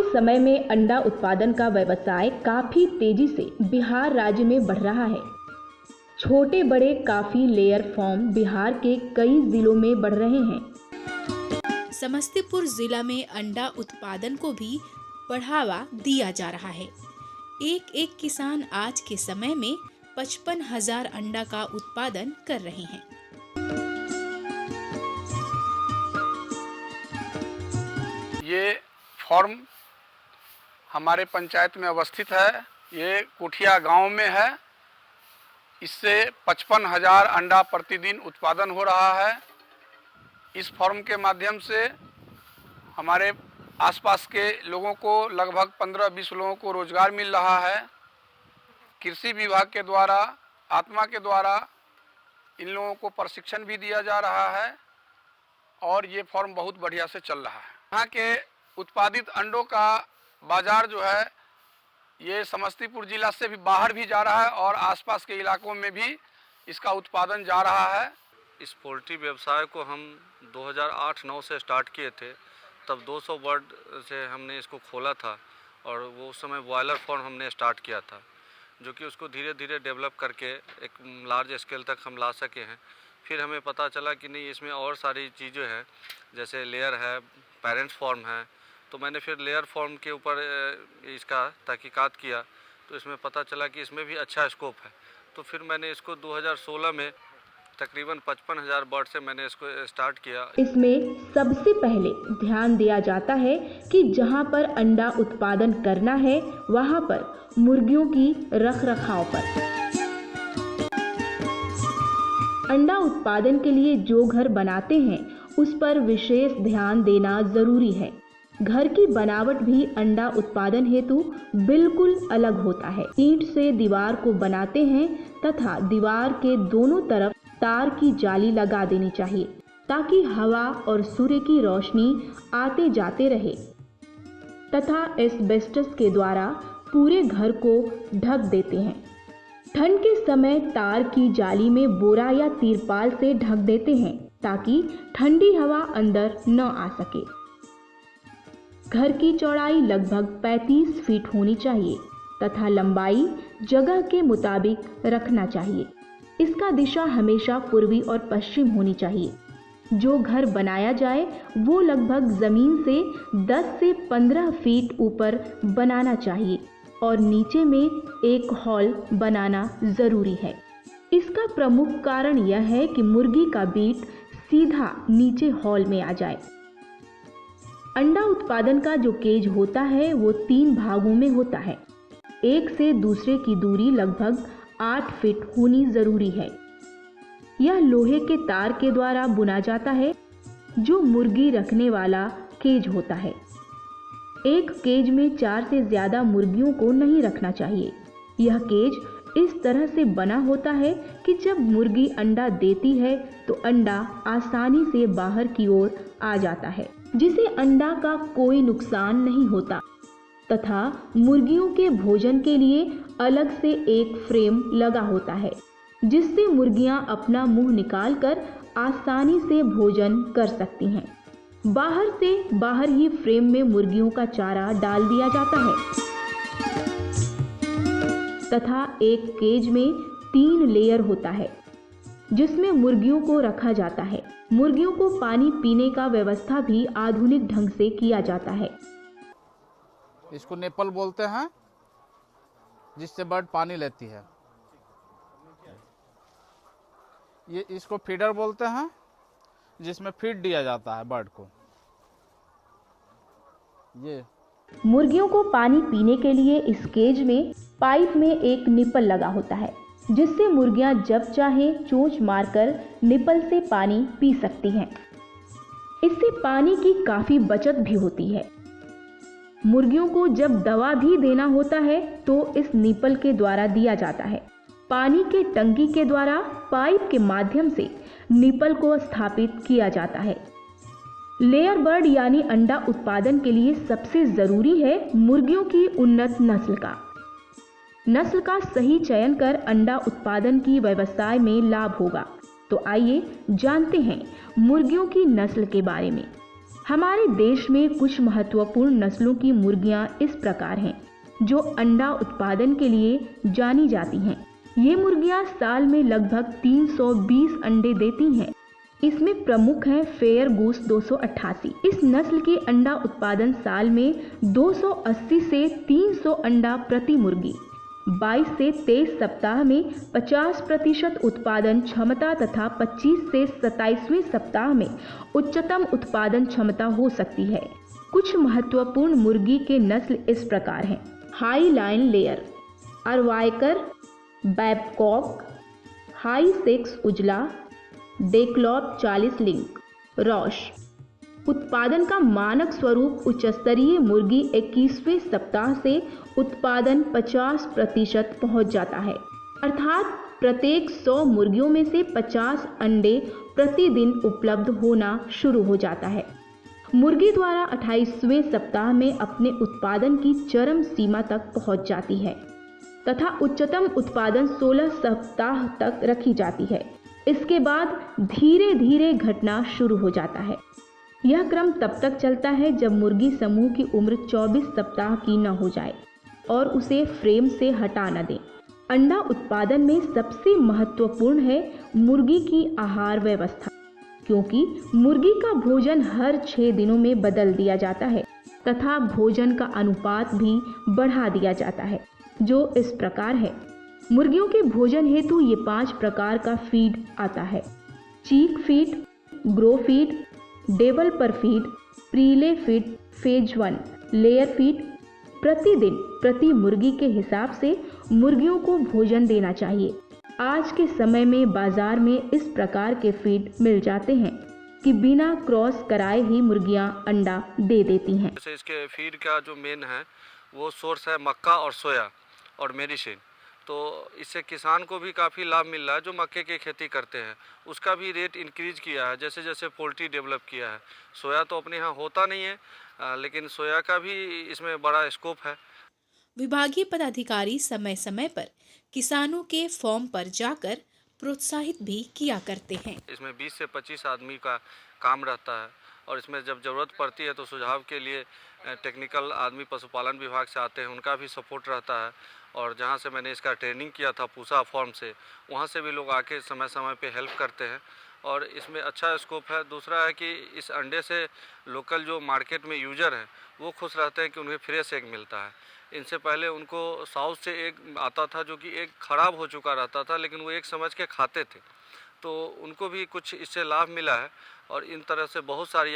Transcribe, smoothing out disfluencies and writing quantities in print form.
के समय में अंडा उत्पादन का व्यवसाय काफी तेजी से बिहार राज्य में बढ़ रहा है। छोटे बड़े काफी लेयर फार्म बिहार के कई जिलों में बढ़ रहे हैं। समस्तीपुर जिला में अंडा उत्पादन को भी बढ़ावा दिया जा रहा है। एक एक किसान आज के समय में 55,000 अंडा का उत्पादन कर रहे हैं। ये फार्म हमारे पंचायत में अवस्थित है। ये कोठिया गांव में है। इससे 55,000 अंडा प्रतिदिन उत्पादन हो रहा है। इस फार्म के माध्यम से हमारे आसपास के लोगों को लगभग 15-20 लोगों को रोजगार मिल रहा है। कृषि विभाग के द्वारा आत्मा के द्वारा इन लोगों को प्रशिक्षण भी दिया जा रहा है और ये फार्म बहुत बढ़िया से चल रहा है। यहाँ के उत्पादित अंडों का बाजार जो है ये समस्तीपुर जिला से भी बाहर भी जा रहा है और आसपास के इलाकों में भी इसका उत्पादन जा रहा है। इस पोल्ट्री व्यवसाय को हम 2008-9 से स्टार्ट किए थे। तब 200 बर्ड से हमने इसको खोला था और वो उस समय बॉयलर फार्म हमने स्टार्ट किया था, जो कि उसको धीरे धीरे डेवलप करके एक लार्ज स्केल तक हम ला सके हैं। फिर हमें पता चला कि नहीं, इसमें और सारी चीज़ें हैं, जैसे लेयर है, पेरेंट्स फार्म है। तो मैंने फिर लेयर फार्म के ऊपर इसका तहकीकात किया तो इसमें पता चला कि इसमें भी अच्छा स्कोप है। तो फिर मैंने इसको 2016 में तकरीबन 55,000 बर्ड से मैंने इसको स्टार्ट किया। इसमें सबसे पहले ध्यान दिया जाता है कि जहां पर अंडा उत्पादन करना है वहां पर मुर्गियों की रखरखाव पर। अंडा उत्पादन के लिए जो घर बनाते हैं उस पर विशेष ध्यान देना जरूरी है। घर की बनावट भी अंडा उत्पादन हेतु बिल्कुल अलग होता है। ईंट से दीवार को बनाते हैं तथा दीवार के दोनों तरफ तार की जाली लगा देनी चाहिए ताकि हवा और सूर्य की रोशनी आते जाते रहे तथा एस्बेस्टस के द्वारा पूरे घर को ढक देते हैं। ठंड के समय तार की जाली में बोरा या तिरपाल से ढक देते हैं ताकि ठंडी हवा अंदर न आ सके। घर की चौड़ाई लगभग 35 फीट होनी चाहिए तथा लंबाई जगह के मुताबिक रखना चाहिए। इसका दिशा हमेशा पूर्वी और पश्चिम होनी चाहिए। जो घर बनाया जाए वो लगभग जमीन से 10 से 15 फीट ऊपर बनाना चाहिए और नीचे में एक हॉल बनाना जरूरी है। इसका प्रमुख कारण यह है कि मुर्गी का बीट सीधा नीचे हॉल में आ जाए। अंडा उत्पादन का जो केज होता है वो 3 भागों में होता है। एक से दूसरे की दूरी लगभग 8 फीट होनी जरूरी है। यह लोहे के तार के द्वारा बुना जाता है जो मुर्गी रखने वाला केज होता है। एक केज में 4 से ज्यादा मुर्गियों को नहीं रखना चाहिए। यह केज इस तरह से बना होता है कि जब मुर्गी अंडा देती है तो अंडा आसानी से बाहर की ओर आ जाता है, जिसे अंडा का कोई नुकसान नहीं होता तथा मुर्गियों के भोजन के लिए अलग से एक फ्रेम लगा होता है जिससे मुर्गियां अपना मुंह निकालकर आसानी से भोजन कर सकती हैं। बाहर ही फ्रेम में मुर्गियों का चारा डाल दिया जाता है तथा एक केज में 3 लेयर होता है जिसमें मुर्गियों को रखा जाता है। मुर्गियों को पानी पीने का व्यवस्था भी आधुनिक ढंग से किया जाता है। इसको नेपल बोलते हैं, जिससे बर्ड पानी लेती है। ये इसको फीडर बोलते हैं, जिसमें फीड दिया जाता है बर्ड को। ये मुर्गियों को पानी पीने के लिए इस केज में पाइप में एक निपल लगा होता है जिससे मुर्गियां जब चाहें चोंच मारकर निपल से पानी पी सकती हैं। इससे पानी की काफी बचत भी होती है। मुर्गियों को जब दवा भी देना होता है तो इस निपल के द्वारा दिया जाता है। पानी के टंकी के द्वारा पाइप के माध्यम से निपल को स्थापित किया जाता है। लेयर बर्ड यानी अंडा उत्पादन के लिए सबसे जरूरी है मुर्गियों की उन्नत नस्ल का सही चयन कर अंडा उत्पादन की व्यवसाय में लाभ होगा। तो आइए जानते हैं मुर्गियों की नस्ल के बारे में। हमारे देश में कुछ महत्वपूर्ण नस्लों की मुर्गियां इस प्रकार हैं जो अंडा उत्पादन के लिए जानी जाती हैं। ये मुर्गियां साल में लगभग 320 अंडे देती हैं। इसमें प्रमुख है फेयर गूस 288। इस नस्ल की अंडा उत्पादन साल में 280 से 300 अंडा प्रति मुर्गी, 22 से 23 सप्ताह में 50% उत्पादन क्षमता तथा 25 से 27वें सप्ताह में उच्चतम उत्पादन क्षमता हो सकती है। कुछ महत्वपूर्ण मुर्गी के नस्ल इस प्रकार हैं: हाई लाइन लेयर, अरवायकर, बैबकॉक, हाई सेक्स उजला, डेक्लॉप 40 लिंक, रॉश। उत्पादन का मानक स्वरूप उच्च स्तरीय मुर्गी 21वें सप्ताह से उत्पादन 50% पहुंच जाता है, अर्थात प्रत्येक 100 मुर्गियों में से 50 अंडे प्रतिदिन उपलब्ध होना शुरू हो जाता है। मुर्गी द्वारा 28वें सप्ताह में अपने उत्पादन की चरम सीमा तक पहुंच जाती है तथा उच्चतम उत्पादन 16 सप्ताह तक रखी जाती है। इसके बाद धीरे धीरे घटना शुरू हो जाता है। यह क्रम तब तक चलता है जब मुर्गी समूह की उम्र 24 सप्ताह की न हो जाए और उसे फ्रेम से हटा न दें। अंडा उत्पादन में सबसे महत्वपूर्ण है मुर्गी की आहार व्यवस्था, क्योंकि मुर्गी का भोजन हर 6 दिनों में बदल दिया जाता है तथा भोजन का अनुपात भी बढ़ा दिया जाता है, जो इस प्रकार है। मुर्गियों के भोजन हेतु ये 5 प्रकार का फीड आता है: chick feed, grow feed, developer feed, prelay feed, phase 1, layer feed. प्रतिदिन प्रति मुर्गी के हिसाब से मुर्गियों को भोजन देना चाहिए। आज के समय में बाजार में इस प्रकार के फीड मिल जाते हैं कि बिना क्रॉस कराए ही मुर्गियां अंडा दे देती हैं। जैसे इसके फीड का जो मेन है वो सोर्स है मक्का और सोया और मेडिसिन। तो इससे किसान को भी काफ़ी लाभ मिल रहा है जो मक्के की खेती करते हैं। उसका भी रेट इंक्रीज किया है जैसे जैसे पोल्ट्री डेवलप किया है। सोया तो अपने यहाँ होता नहीं है, लेकिन सोया का भी इसमें बड़ा स्कोप है। विभागीय पदाधिकारी समय समय पर किसानों के फॉर्म पर जाकर प्रोत्साहित भी किया करते हैं। इसमें 20 से 25 आदमी का काम रहता है और इसमें जब ज़रूरत पड़ती है तो सुझाव के लिए टेक्निकल आदमी पशुपालन विभाग से आते हैं, उनका भी सपोर्ट रहता है। और जहाँ से मैंने इसका ट्रेनिंग किया था पूसा फॉर्म से, वहाँ से भी लोग आके समय समय पे हेल्प करते हैं और इसमें अच्छा स्कोप है। दूसरा है कि इस अंडे से लोकल जो मार्केट में यूजर हैं वो खुश रहते हैं कि उन्हें फ्रेश एग मिलता है। इनसे पहले उनको साउथ से एग आता था जो कि एग ख़राब हो चुका रहता था, लेकिन वो एग समझ के खाते थे, तो उनको भी कुछ इससे लाभ मिला है। और इन तरह से बहुत सारी